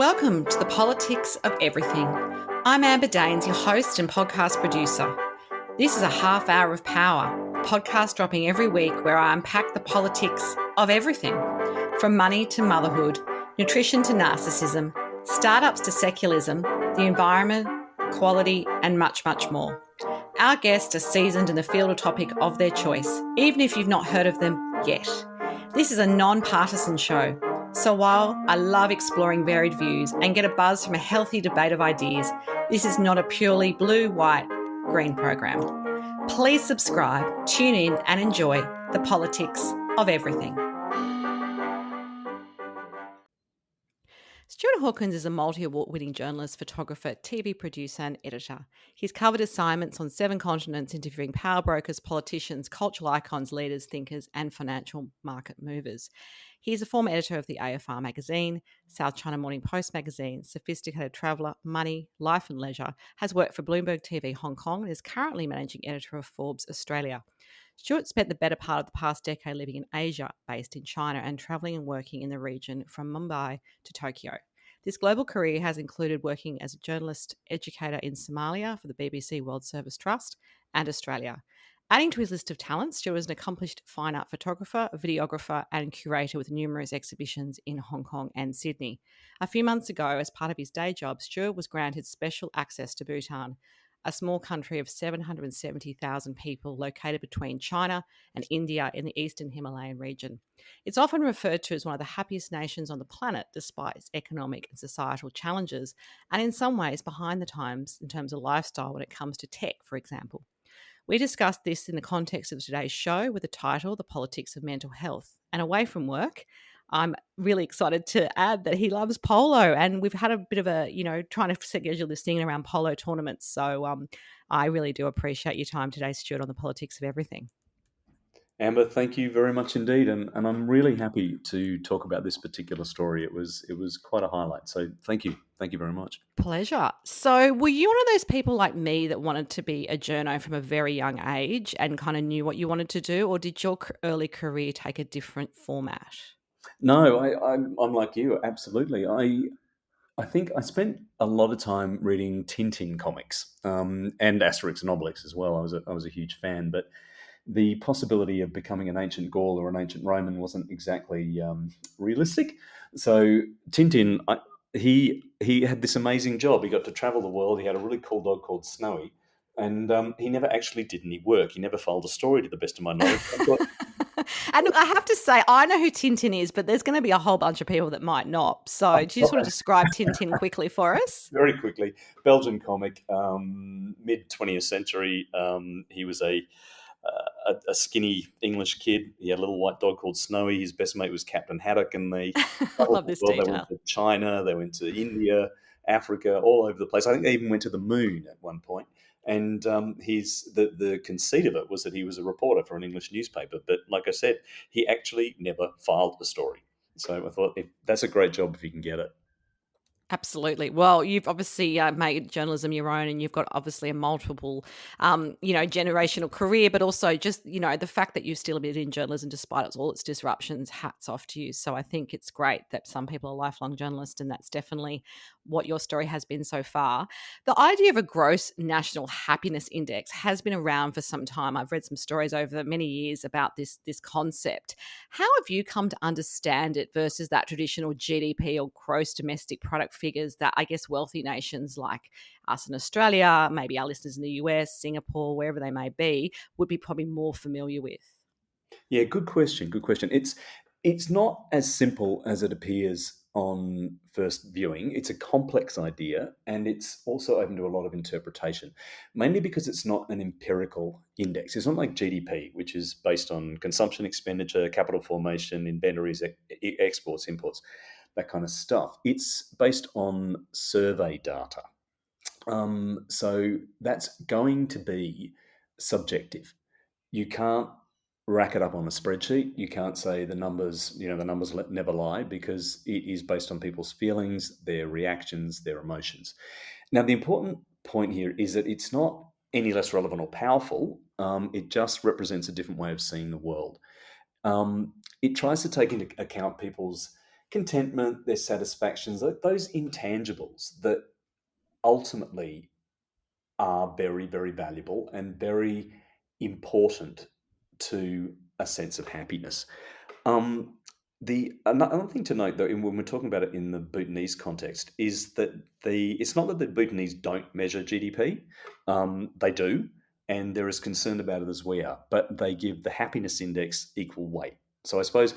Welcome to the Politics of Everything. I'm Amber Daines, your host and podcast producer. This is a half hour of power, a podcast dropping every week where I unpack the politics of everything, from money to motherhood, nutrition to narcissism, startups to secularism, the environment, quality, and much, much more. Our guests are seasoned in the field or topic of their choice, even if you've not heard of them yet. This is a non-partisan show. So while I love exploring varied views and get a buzz from a healthy debate of ideas, this is not a purely blue, white, green program. Please subscribe, tune in and enjoy the politics of everything. Stewart Hawkins is a multi-award-winning journalist, photographer, TV producer and editor. He's covered assignments on 7 continents interviewing power brokers, politicians, cultural icons, leaders, thinkers and financial market movers. He's a former editor of the AFR magazine, South China Morning Post magazine, Sophisticated Traveller, Money, Life and Leisure, has worked for Bloomberg TV Hong Kong and is currently managing editor of Forbes Australia. Stewart spent the better part of the past decade living in Asia, based in China, and travelling and working in the region from Mumbai to Tokyo. This global career has included working as a journalist educator in Somalia for the BBC World Service Trust and Australia. Adding to his list of talents, Stewart is an accomplished fine art photographer, videographer, and curator with numerous exhibitions in Hong Kong and Sydney. A few months ago, as part of his day job, Stewart was granted special access to Bhutan, a small country of 770,000 people located between China and India in the eastern Himalayan region. It's often referred to as one of the happiest nations on the planet despite its economic and societal challenges, and in some ways behind the times in terms of lifestyle when it comes to tech, for example. We discussed this in the context of today's show with the title, The Politics of Mental Health. And away from work, I'm really excited to add that he loves polo, and we've had a bit of a, trying to schedule this thing around polo tournaments. So I really do appreciate your time today, Stuart, on the politics of everything. Amber, thank you very much indeed, and I'm really happy to talk about this particular story. It was quite a highlight, so thank you very much. Pleasure. So were you one of those people like me that wanted to be a journo from a very young age and kind of knew what you wanted to do, or did your early career take a different format? No, I'm like you, absolutely. I think I spent a lot of time reading Tintin comics and Asterix and Obelix as well. I was a huge fan, but the possibility of becoming an ancient Gaul or an ancient Roman wasn't exactly realistic. So Tintin, he had this amazing job. He got to travel the world. He had a really cool dog called Snowy, and he never actually did any work. He never filed a story, to the best of my knowledge. And look, I have to say, I know who Tintin is, but there's going to be a whole bunch of people that might not. So do you just want to describe Tintin quickly for us? Very quickly. Belgian comic, mid-20th century. He was a skinny English kid. He had a little white dog called Snowy. His best mate was Captain Haddock, and they I love this detail. They went to China, they went to India, Africa, all over the place. I think they even went to the moon at one point. And the conceit of it was that he was a reporter for an English newspaper. But like I said, he actually never filed a story. So I thought that's a great job if you can get it. Absolutely. Well, you've obviously made journalism your own, and you've got obviously a multiple, generational career, but also just, the fact that you've still been in journalism despite all its disruptions, hats off to you. So I think it's great that some people are lifelong journalists, and that's definitely what your story has been so far. The idea of a gross national happiness index has been around for some time. I've read some stories over many years about this concept. How have you come to understand it versus that traditional GDP or gross domestic product figures that I guess wealthy nations like us in Australia, maybe our listeners in the US, Singapore, wherever they may be, would be probably more familiar with? Yeah, good question. It's not as simple as it appears on first viewing. It's a complex idea, and it's also open to a lot of interpretation, mainly because it's not an empirical index. It's not like GDP, which is based on consumption, expenditure, capital formation, inventories, exports, imports, that kind of stuff. It's based on survey data. So that's going to be subjective. You can't rack it up on a spreadsheet. You can't say the numbers never lie, because it is based on people's feelings, their reactions, their emotions. Now, the important point here is that it's not any less relevant or powerful. It just represents a different way of seeing the world. It tries to take into account people's contentment, their satisfactions, those intangibles that ultimately are very, very valuable and very important to a sense of happiness. Um, the another thing to note, though, when we're talking about it in the Bhutanese context, is that it's not that the Bhutanese don't measure GDP; they do, and they're as concerned about it as we are. But they give the happiness index equal weight. So I suppose,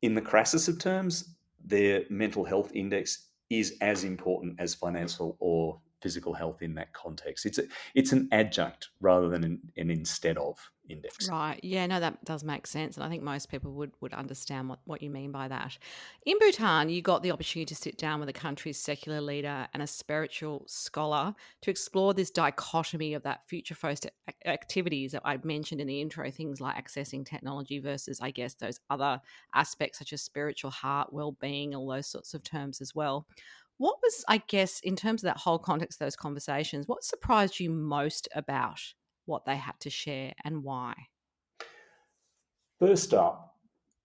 in the crassest of terms, their mental health index is as important as financial or physical health in that context. It's an adjunct rather than an instead of index. Right. Yeah, no, that does make sense. And I think most people would understand what you mean by that. In Bhutan, you got the opportunity to sit down with the country's secular leader and a spiritual scholar to explore this dichotomy of that future focused activities that I mentioned in the intro, things like accessing technology versus, I guess, those other aspects such as spiritual heart, well-being, all those sorts of terms as well. What was, I guess, in terms of that whole context of those conversations, what surprised you most about what they had to share and why? First up,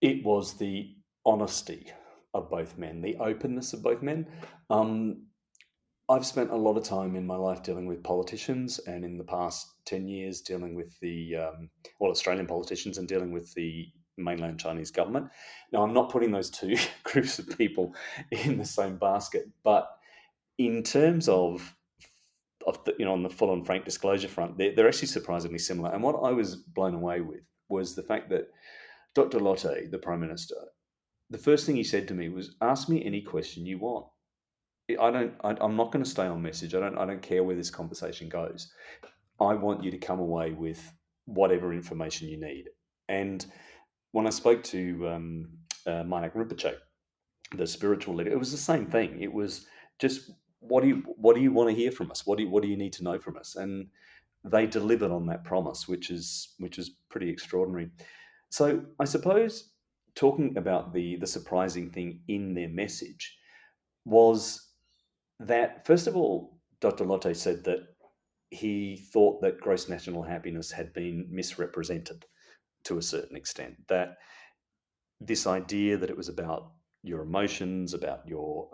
it was the honesty of both men, the openness of both men. Um, I've spent a lot of time in my life dealing with politicians, and in the past 10 years dealing with Australian politicians and dealing with the mainland Chinese government. Now, I'm not putting those two groups of people in the same basket, but in terms on the full on frank disclosure front, they're actually surprisingly similar. And what I was blown away with was the fact that Dr. Lotte, the Prime Minister, the first thing he said to me was, "Ask me any question you want. I'm not going to stay on message. I don't care where this conversation goes. I want you to come away with whatever information you need." And when I spoke to Manak Rinpoche, the spiritual leader, it was the same thing. It was just, what do you want to hear from us? What do you need to know from us? And they delivered on that promise, which is pretty extraordinary. So I suppose, talking about the surprising thing in their message was that, first of all, Dr. Lotte said that he thought that gross national happiness had been misrepresented to a certain extent. That this idea that it was about your emotions, about your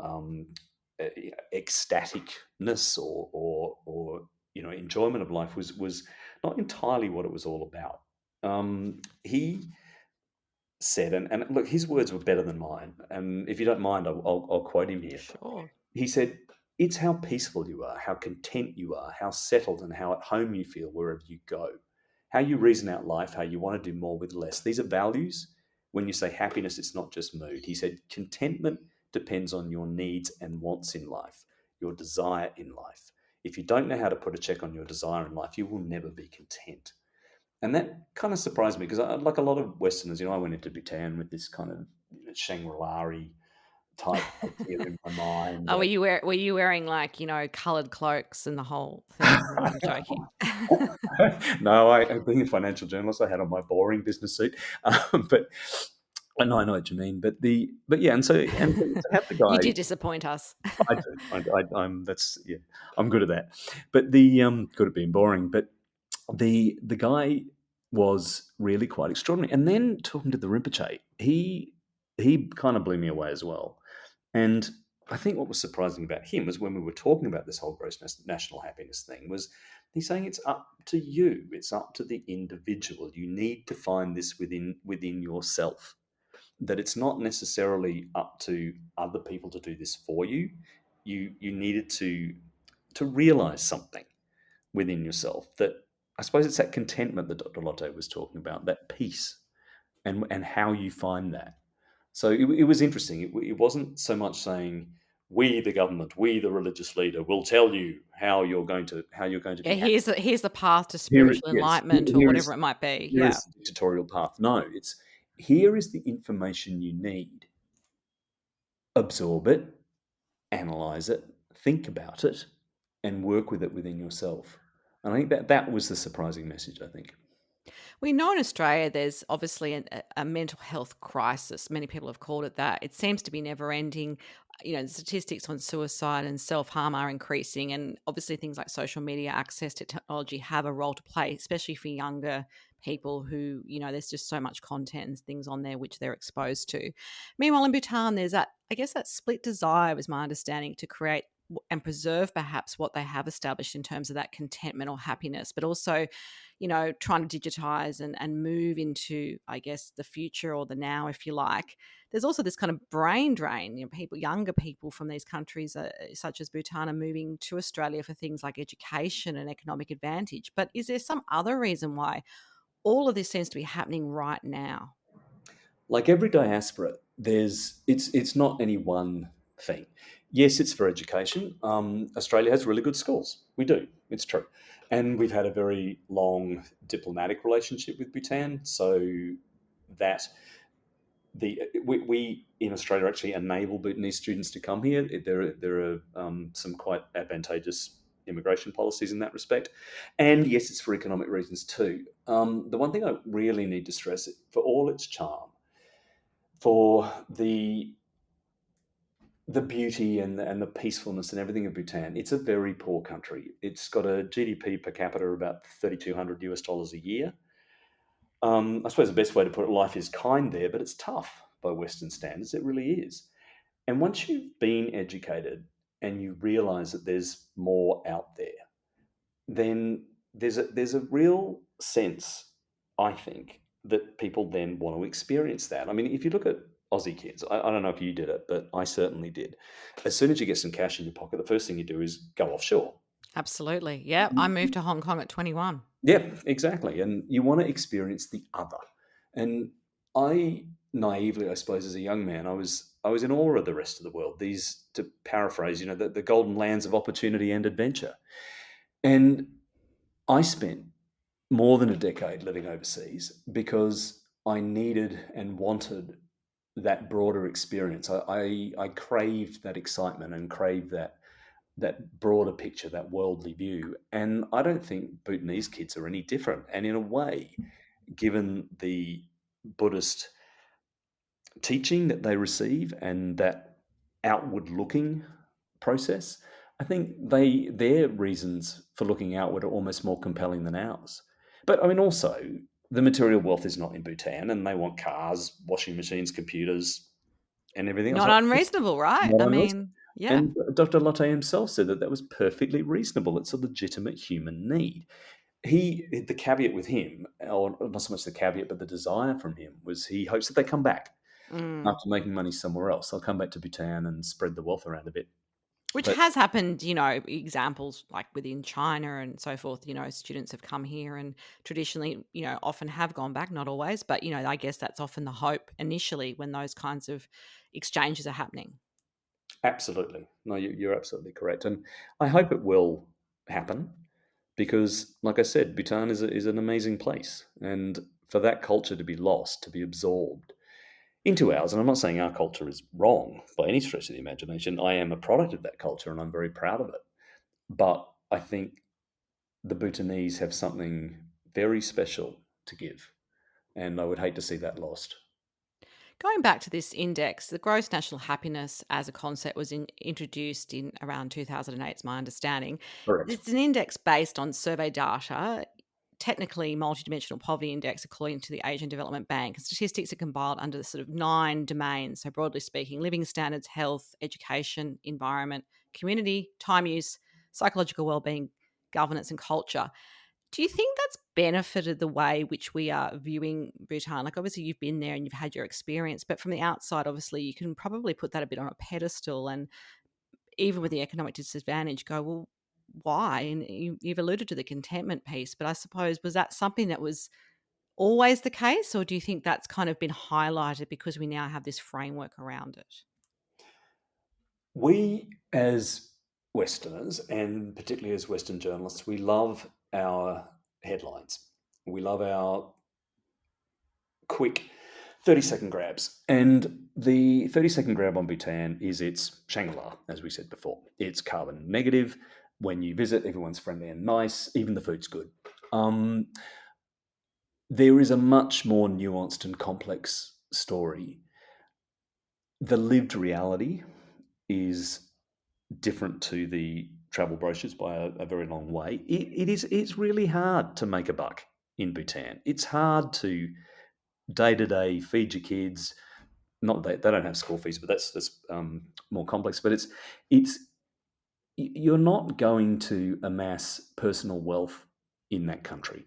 ecstaticness or enjoyment of life was not entirely what it was all about. He said, and look, his words were better than mine. And if you don't mind, I'll quote him here. Sure. He said, "It's how peaceful you are, how content you are, how settled and how at home you feel wherever you go, how you reason out life, how you want to do more with less. These are values. When you say happiness, it's not just mood." He said, "Contentment depends on your needs and wants in life, your desire in life. If you don't know how to put a check on your desire in life, you will never be content." And that kind of surprised me because, like a lot of Westerners, I went into Bhutan with this kind of Shangri-La type idea in my mind. Oh, were you wearing like, coloured cloaks and the whole thing? I'm joking. No, being a financial journalist, I had on my boring business suit, but no, I know what you mean. But yeah, and to have the You guy, did disappoint us. I do, I'm that's yeah, I'm good at that. But the good at being boring. But the guy was really quite extraordinary. And then talking to the Rinpoche, he kind of blew me away as well. And I think what was surprising about him was, when we were talking about this whole gross national happiness thing, was he's saying it's up to you. It's up to the individual. You need to find this within yourself. That it's not necessarily up to other people to do this for you. You needed to realize something within yourself. That, I suppose, it's that contentment that Dr. Lotte was talking about, that peace, and how you find that. So it was interesting. It wasn't so much saying, "We, the government, we, the religious leader, will tell you how you're going to Yeah, be happy." here's the path to Here, spiritual yes, enlightenment or here whatever is it might be. here Yeah. is the dictatorial path. No, it's, here is the information you need. Absorb it, analyze it, think about it, and work with it within yourself. And I think that was the surprising message, I think. We know in Australia there's obviously a mental health crisis. Many people have called it that. It seems to be never ending. The statistics on suicide and self harm are increasing. And obviously, things like social media, access to technology have a role to play, especially for younger people who, there's just so much content and things on there which they're exposed to. Meanwhile, in Bhutan, there's that, I guess, that split desire, was my understanding, to create and preserve perhaps what they have established in terms of that contentment or happiness, but also, trying to digitize and move into, I guess, the future or the now, if you like. There's also this kind of brain drain. Younger people from these countries, such as Bhutan, are moving to Australia for things like education and economic advantage. But is there some other reason why all of this seems to be happening right now? Like every diaspora, it's not any one thing. Yes, it's for education. Australia has really good schools. We do. It's true, and we've had a very long diplomatic relationship with Bhutan, so that we in Australia actually enable Bhutanese students to come here. There are some quite advantageous immigration policies in that respect, and yes, it's for economic reasons too. The one thing I really need to stress, for all its charm, for the beauty and the peacefulness and everything of Bhutan, it's a very poor country. It's got a GDP per capita of about $3,200 a year. I suppose the best way to put it, life is kind there, but it's tough by Western standards. It really is. And once you've been educated and you realize that there's more out there, then there's a real sense, I think, that people then want to experience that. I mean, if you look at Aussie kids, I don't know if you did it, but I certainly did. As soon as you get some cash in your pocket, the first thing you do is go offshore. Absolutely. Yeah. I moved to Hong Kong at 21. Yeah, exactly. And you want to experience the other. And I naively, I suppose, as a young man, I was in awe of the rest of the world. These, to paraphrase, the golden lands of opportunity and adventure. And I spent more than a decade living overseas because I needed and wanted that broader experience. I craved that excitement and craved that broader picture, that worldly view. And I don't think Bhutanese kids are any different. And in a way, given the Buddhist teaching that they receive and that outward looking process, I think their reasons for looking outward are almost more compelling than ours. But I mean, also, the material wealth is not in Bhutan, and they want cars, washing machines, computers, and everything else. Not unreasonable, right? Not I unreasonable. mean, yeah. And Dr. Lotte himself said that that was perfectly reasonable. It's a legitimate human need. The caveat with him, or not so much the caveat, but the desire from him was he hopes that they come back Mm. after making money somewhere else. They'll come back to Bhutan and spread the wealth around a bit. Which But has happened, examples like within China and so forth. Students have come here and traditionally, often have gone back, not always, but, I guess that's often the hope initially when those kinds of exchanges are happening. absolutely, no, you're absolutely correct, and I hope it will happen because, like I said, Bhutan is an amazing place, and for that culture to be lost, to be absorbed into ours, and I'm not saying our culture is wrong by any stretch of the imagination. I am a product of that culture, and I'm very proud of it. But I think the Bhutanese have something very special to give, and I would hate to see that lost. Going back to this index, the gross national happiness as a concept was introduced in around 2008, is my understanding. Correct. It's an index based on survey data, technically multidimensional poverty index according to the Asian Development Bank. Statistics are compiled under the sort of 9 domains. So broadly speaking, living standards, health, education, environment, community, time use, psychological well-being, governance and culture. Do you think that's benefited the way which we are viewing Bhutan? Like, obviously, you've been there and you've had your experience, but from the outside, obviously, you can probably put that a bit on a pedestal and even with the economic disadvantage, go, well, why? And you've alluded to the contentment piece, but I suppose, was that something that was always the case, or do you think that's kind of been highlighted because we now have this framework around it? We, as Westerners, and particularly as Western journalists, we love our headlines. We love our quick 30-second grabs. And the 30-second grab on Bhutan is its Shangri-La, as we said before. It's carbon negative. When you visit, everyone's friendly and nice. Even the food's good. Um, there is a much more nuanced and complex story. The lived reality is different to the travel brochures by a very long way. It's really hard to make a buck in Bhutan. It's hard to day to day feed your kids. Not they don't have school fees, but that's more complex. But it's you're not going to amass personal wealth in that country.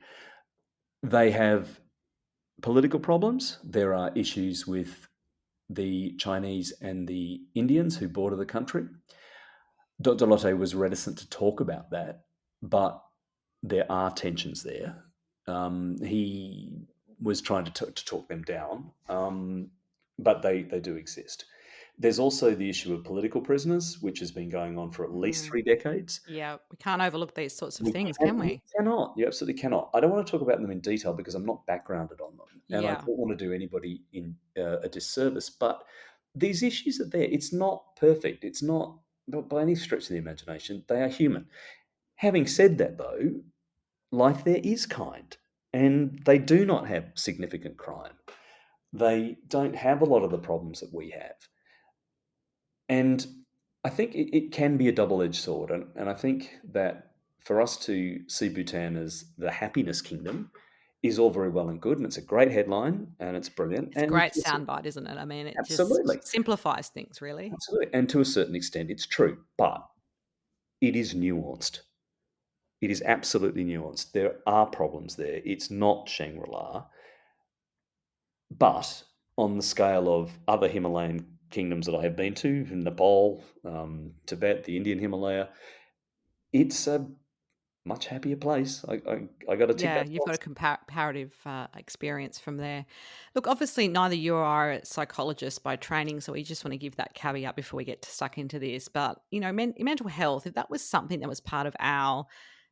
They have political problems. There are issues with the Chinese and the Indians who border the country. Dr. Lotte was reticent to talk about that, but there are tensions there. He was trying to talk them down, but they do exist. There's also the issue of political prisoners, which has been going on for at least Mm, 3 decades. yeah, we can't overlook these sorts of We things, can we we? cannot. You absolutely cannot. I don't want to talk about them in detail because I'm not backgrounded on them, and I Yeah, don't want to do anybody in a disservice. But these issues are there. It's not perfect. It's not by any stretch of the imagination. They are human. Having said that, though, life there is kind, and they do not have significant crime. They don't have a lot of the problems that we have. And I think it can be a double edged sword. And I think that for us to see Bhutan as the happiness kingdom is all very well and good. And it's a great headline and it's brilliant. it's a great soundbite, isn't it? I mean, it Absolutely, just simplifies things, really. absolutely. And to a certain extent, it's true. But it is nuanced. It is absolutely nuanced. There are problems there. It's not Shangri La. But on the scale of other Himalayan kingdoms that I have been to, Nepal, Tibet, the Indian Himalaya, it's a much happier place. I got to tick Yeah, that you've got a box. comparative experience from there. Look, obviously, neither you or I are psychologists by training, so we just want to give that caveat before we get stuck into this. But mental health, if that was something that was part of our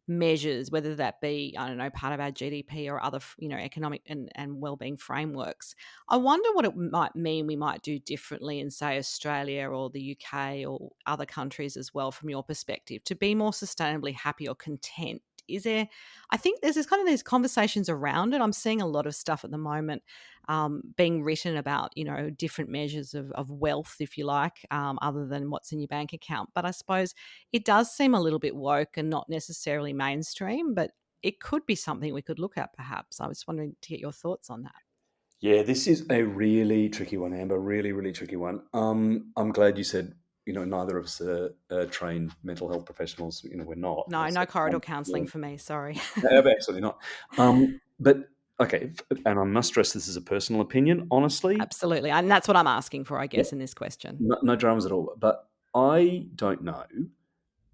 measures, whether that be, I don't know, part of our GDP or other, economic and well-being frameworks, I wonder what it might mean we might do differently in, say, Australia or the UK or other countries as well, from your perspective, to be more sustainably happy or content. Is there I think there's this kind of these conversations around it. I'm seeing a lot of stuff at the moment being written about, different measures of wealth, if you like, other than what's in your bank account. But I suppose it does seem a little bit woke and not necessarily mainstream, but it could be something we could look at perhaps. I was wondering to get your thoughts on that. Yeah, this is a really tricky one, Amber. Really, really tricky one. I'm glad you said neither of us are trained mental health professionals. We're not. No, So, no corridor yeah, counselling for me. Sorry. absolutely not. But okay, and I must stress this is a personal opinion. Honestly, Absolutely. And that's what I'm asking for, I yeah, guess, in this question. no dramas at all. But I don't know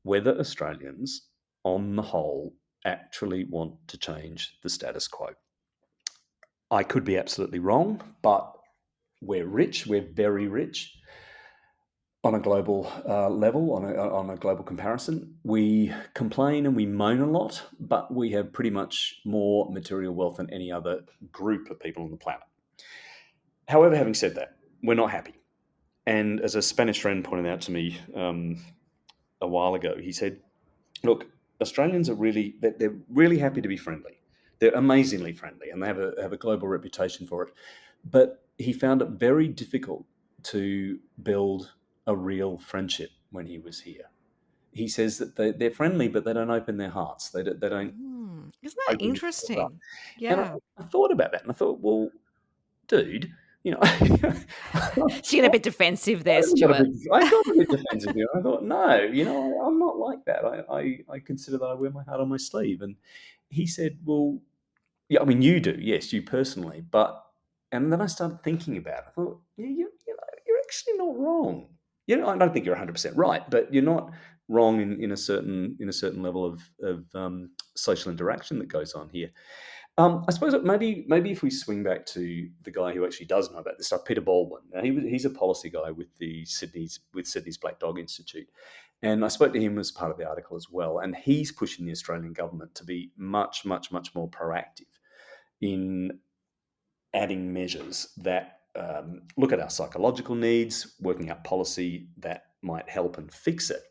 whether Australians, on the whole, actually want to change the status quo. I could be absolutely wrong, but we're rich. We're very rich on a global level, on a global comparison. We complain and we moan a lot, but we have pretty much more material wealth than any other group of people on the planet. However, having said that, we're not happy. And as a Spanish friend pointed out to me a while ago, he said, "Look, Australians are they're really happy to be friendly. They're amazingly friendly, and they have a global reputation for it. But he found it very difficult to build a real friendship when he was here. He says that they're friendly, but they don't open their hearts. They don't Isn't that open themselves up." interesting? And Yeah. I thought about that, and I thought, well, dude, I She get a bit defensive there, Stuart. I got a bit defensive here. I thought, no, I'm not like that. I consider that I wear my heart on my sleeve. And he said, well, yeah, I mean, you do, yes, you personally, but and then I started thinking about it. I thought, yeah, you're actually not wrong. I don't think you're 100% right, but you're not wrong in a certain level of social interaction that goes on here. I suppose that maybe if we swing back to the guy who actually does know about this stuff, Peter Baldwin. Now he's a policy guy with Sydney's Black Dog Institute, and I spoke to him as part of the article as well. And he's pushing the Australian government to be much, much, much more proactive in adding measures that look at our psychological needs, working out policy that might help and fix it.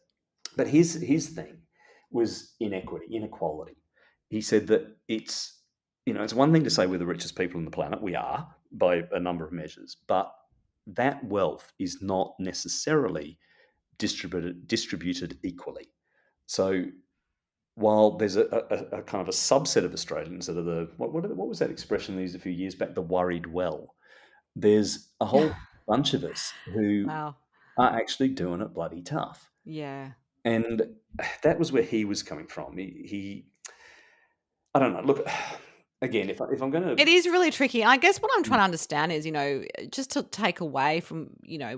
But his thing was inequality. He said that it's one thing to say we're the richest people on the planet. We are by a number of measures, but that wealth is not necessarily distributed equally. So while there's a kind of a subset of Australians that are what was that expression they used a few years back? The worried well. There's a whole bunch of us who Wow. are actually doing it bloody tough. Yeah. And that was where he was coming from. I don't know. Look, again, if I'm going It to, is really tricky. I guess what I'm trying to understand is, just to take away from,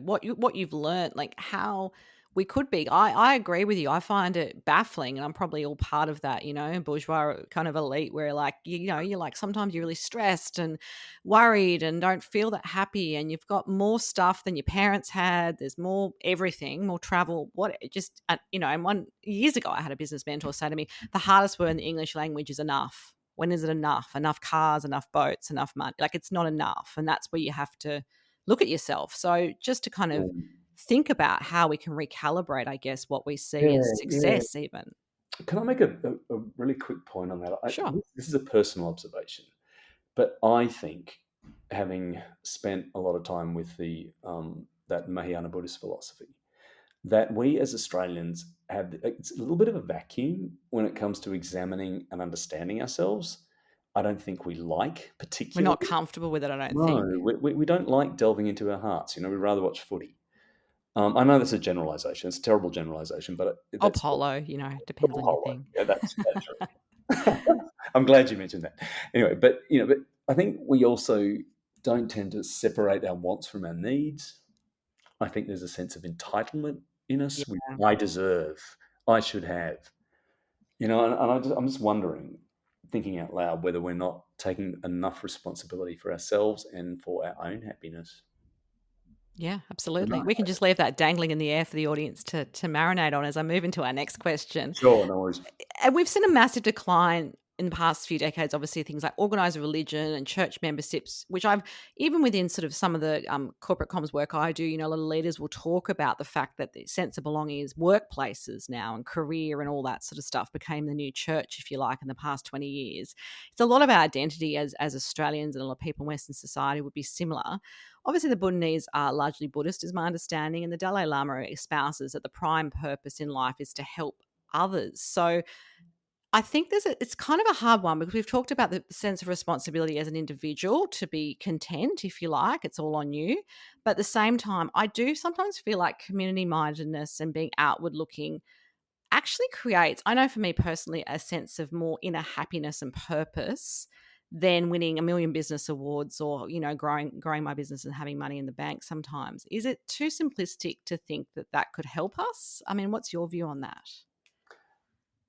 what you've learned, like how we could be. I agree with you. I find it baffling, and I'm probably all part of that, bourgeois kind of elite where like you're like sometimes you're really stressed and worried and don't feel that happy, and you've got more stuff than your parents had. There's more everything, more travel. What it just and one years ago I had a business mentor say to me, the hardest word in the English language is enough. When is it enough? Enough cars, enough boats, enough money. Like it's not enough. And that's where you have to look at yourself. So just to kind of think about how we can recalibrate, I guess, what we see as yeah, yeah. success even. Can I make a really quick point on that? Sure. This is a personal observation, but I think, having spent a lot of time with the that Mahayana Buddhist philosophy, that we as Australians have it's a little bit of a vacuum when it comes to examining and understanding ourselves. I don't think we like We're not particularly. comfortable with it, I don't No, think. we don't like delving into our hearts. We'd rather watch footy. I know that's a generalisation. It's a terrible generalisation, but Or that's polo, depends on your polo. thing. Yeah, that's right. I'm glad you mentioned that. Anyway, but I think we also don't tend to separate our wants from our needs. I think there's a sense of entitlement in Yeah. us. I deserve, I should have, I'm just wondering, thinking out loud, whether we're not taking enough responsibility for ourselves and for our own happiness. Yeah, Don't absolutely. know. We can just leave that dangling in the air for the audience to marinate on as I move into our next question. Sure, no worries. And we've seen a massive decline in the past few decades, obviously, things like organizer religion and church memberships, which I've even within sort of some of the corporate comms work I do, a lot of leaders will talk about the fact that the sense of belonging is workplaces now and career and all that sort of stuff became the new church, if you like, in the past 20 years. It's a lot of our identity as Australians and a lot of people in Western society would be similar. Obviously, the Bhutanese are largely Buddhist, is my understanding, and the Dalai Lama espouses that the prime purpose in life is to help others. So I think it's kind of a hard one because we've talked about the sense of responsibility as an individual to be content, if you like, it's all on you. But at the same time, I do sometimes feel like community mindedness and being outward looking actually creates, I know for me personally, a sense of more inner happiness and purpose than winning a million business awards or, growing my business and having money in the bank sometimes. Is it too simplistic to think that that could help us? I mean, what's your view on that?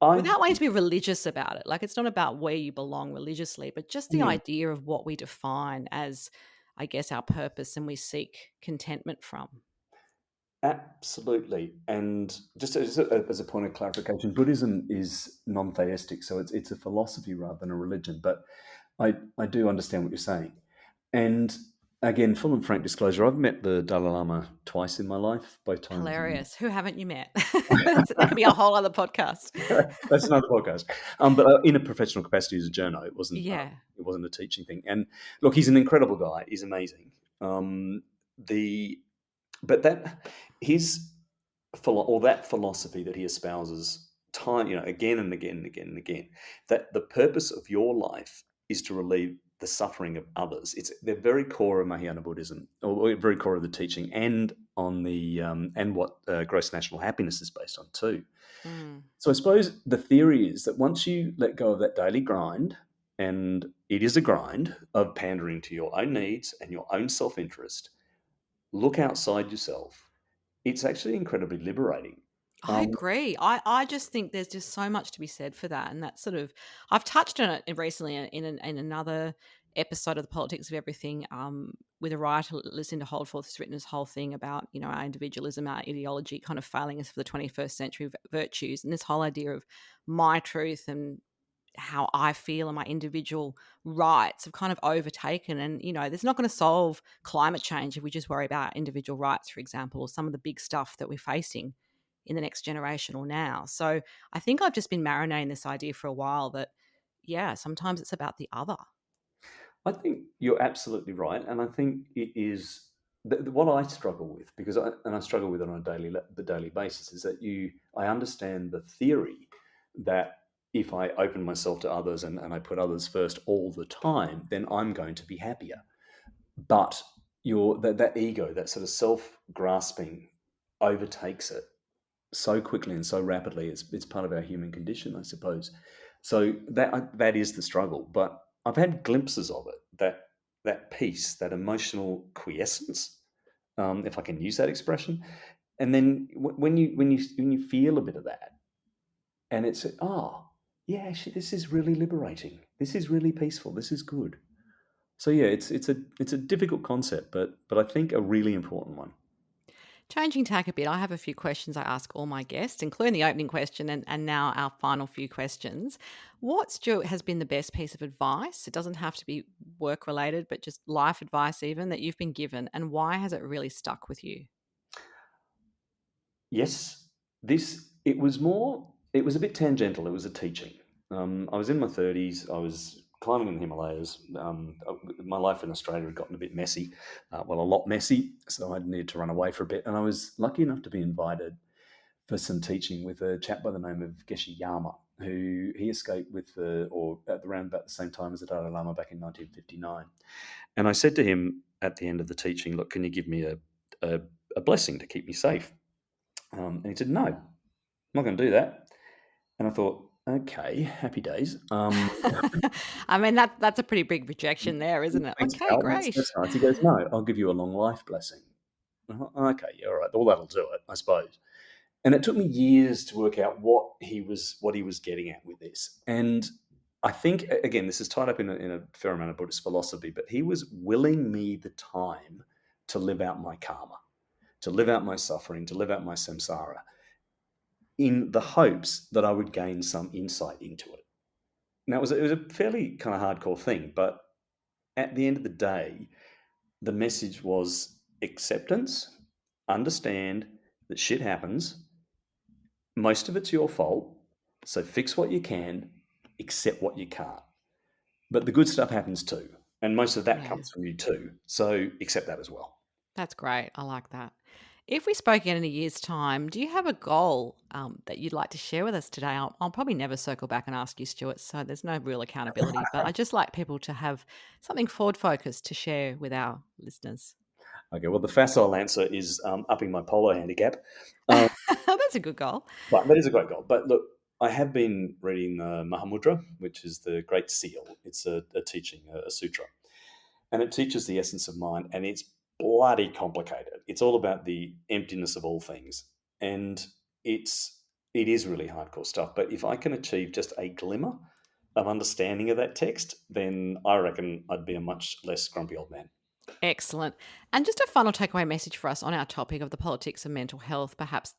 I Without wanting to be religious about it. Like, it's not about where you belong religiously, but just the mm, idea of what we define as, I guess, our purpose and we seek contentment from. Absolutely. And as a point of clarification, Buddhism is non-theistic, so it's a philosophy rather than a religion. But I do understand what you're saying. And again, full and frank disclosure, I've met the Dalai Lama twice in my life, both times. Hilarious. Who haven't you met? That could be a whole other podcast. That's another podcast. But in a professional capacity as a journo, Yeah. it wasn't a teaching thing. And look, he's an incredible guy. He's amazing. The but that his or that philosophy that he espouses time, again and again and again and again, that the purpose of your life is to relieve the suffering of others. It's the very core of Mahayana Buddhism, or very core of the teaching, and on the and what gross national happiness is based on too. Mm. So I suppose the theory is that once you let go of that daily grind, and it is a grind of pandering to your own needs and your own self-interest, look outside yourself. It's actually incredibly liberating. I Um, agree. I just think there's just so much to be said for that. And that's sort of, I've touched on it recently in another episode of the Politics of Everything with a writer, Lucinda Holdforth, who's written this whole thing about, our individualism, our ideology kind of failing us for the 21st century virtues. And this whole idea of my truth and how I feel and my individual rights have kind of overtaken. And, there's not going to solve climate change if we just worry about individual rights, for example, or some of the big stuff that we're facing in the next generation or now. So I think I've just been marinating this idea for a while that, yeah, sometimes it's about the other. I think you're absolutely right, and I think it is what I struggle with, because I struggle with it on the daily basis, is that I understand the theory that if I open myself to others and I put others first all the time, then I'm going to be happier. But that ego, that sort of self-grasping overtakes it so quickly and so rapidly. It's part of our human condition, I suppose. So that is the struggle. But I've had glimpses of it, that peace, that emotional quiescence, if I can use that expression. And then when you feel a bit of that, and it's yeah, actually, this is really liberating. This is really peaceful. This is good. So yeah, it's a difficult concept, but I think a really important one. Changing tack a bit, I have a few questions I ask all my guests, including the opening question and now our final few questions. What, Stuart, has been the best piece of advice? It doesn't have to be work related, but just life advice even that you've been given, and why has it really stuck with you? Yes, it was more. It was a bit tangential. It was a teaching. I was in my 30s. I was climbing in the Himalayas. My life in Australia had gotten a bit messy, well, a lot messy. So I needed to run away for a bit, and I was lucky enough to be invited for some teaching with a chap by the name of Geshe Yama, who he escaped with or at around about the same time as the Dalai Lama back in 1959. And I said to him at the end of the teaching, "Look, can you give me a blessing to keep me safe?" And he said, "No, I'm not going to do that." And I thought, okay, happy days. I mean, that's a pretty big rejection there, isn't it? Thanks, Okay, pal. great. That's nice. He goes, "No, I'll give you a long life blessing." Okay, yeah, all right. Well, that'll do it, I suppose. And it took me years to work out what he was getting at with this. And I think again, this is tied up in a fair amount of Buddhist philosophy, but he was willing me the time to live out my karma, to live out my suffering, to live out my samsara, in the hopes that I would gain some insight into it. Now, it was a fairly kind of hardcore thing, but at the end of the day, the message was acceptance, understand that shit happens, most of it's your fault, so fix what you can, accept what you can't. But the good stuff happens too, and most of that Yeah. comes from you too, so accept that as well. That's great. I like that. If we spoke again in a year's time, do you have a goal that you'd like to share with us today? I'll probably never circle back and ask you, Stuart, so there's no real accountability, but I just like people to have something forward focused to share with our listeners. Okay, well, the facile answer is upping my polo handicap. Um, That's a good goal. But that is a great goal. But look, I have been reading the Mahamudra, which is the Great Seal. It's a teaching, a sutra, and it teaches the essence of mind, and it's bloody complicated. It's all about the emptiness of all things, and it is really hardcore stuff. But if I can achieve just a glimmer of understanding of that text, then I reckon I'd be a much less grumpy old man. Excellent. And just a final takeaway message for us on our topic of the politics of mental health, perhaps,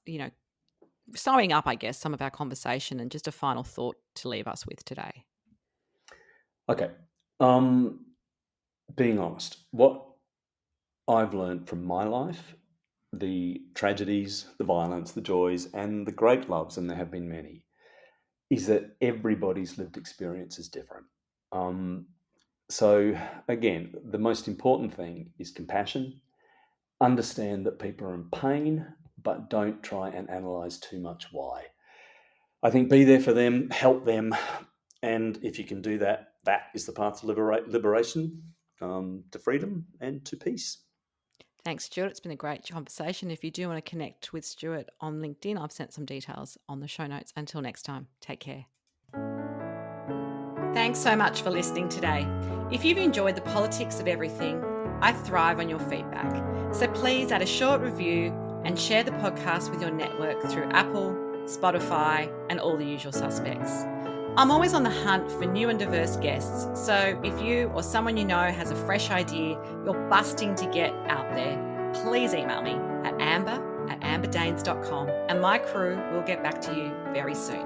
sewing up, I guess, some of our conversation and just a final thought to leave us with today. Okay, being honest, what I've learned from my life, the tragedies, the violence, the joys, and the great loves, and there have been many, is that everybody's lived experience is different. Um, so, again, the most important thing is compassion. Understand that people are in pain, but don't try and analyze too much why. I think be there for them, help them, and if you can do that, that is the path to liberation, to freedom, and to peace. Thanks, Stuart. It's been a great conversation. If you do want to connect with Stuart on LinkedIn, I've sent some details on the show notes. Until next time, take care. Thanks so much for listening today. If you've enjoyed the politics of everything, I thrive on your feedback. So please add a short review and share the podcast with your network through Apple, Spotify, and all the usual suspects. I'm always on the hunt for new and diverse guests, so if you or someone you know has a fresh idea you're busting to get out there, please email me at amber@amberdanes.com and my crew will get back to you very soon.